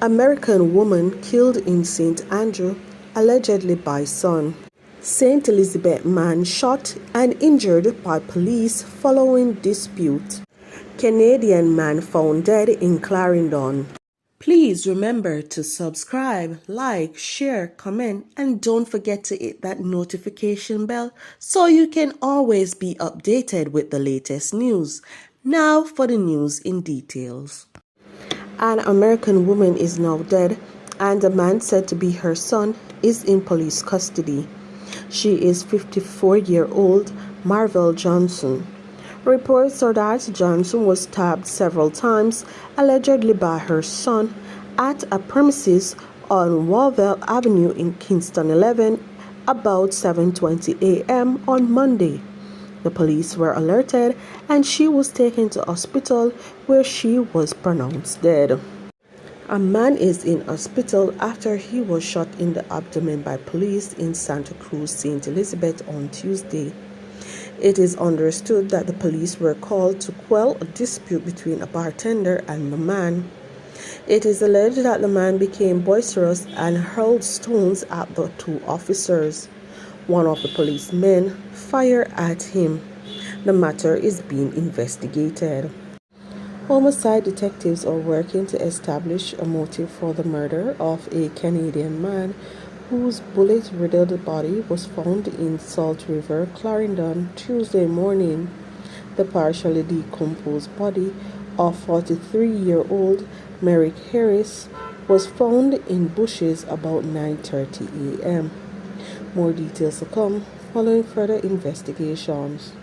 American woman killed in St. Andrew, allegedly by son. St. Elizabeth man shot and injured by police following dispute. Canadian man found dead in Clarendon. Please remember to subscribe, like, share, comment, and don't forget to hit that notification bell so you can always be updated with the latest news. Now for the news in details. An American woman is now dead, and a man said to be her son is in police custody. She is 54-year-old Marvel Johnson. Reports are that Johnson was stabbed several times, allegedly by her son, at a premises on Walville Avenue in Kingston 11 about 7:20 a.m. on Monday. The police were alerted and she was taken to hospital where she was pronounced dead. A man is in hospital after he was shot in the abdomen by police in Santa Cruz, St. Elizabeth on Tuesday. It is understood that the police were called to quell a dispute between a bartender and the man. It is alleged that the man became boisterous and hurled stones at the two officers. One of the policemen fired at him. The matter is being investigated. Homicide detectives are working to establish a motive for the murder of a Canadian man whose bullet-riddled body was found in Salt River, Clarendon, Tuesday morning. The partially decomposed body of 43-year-old Merrick Harris was found in bushes about 9:30 a.m. More details to come following further investigations.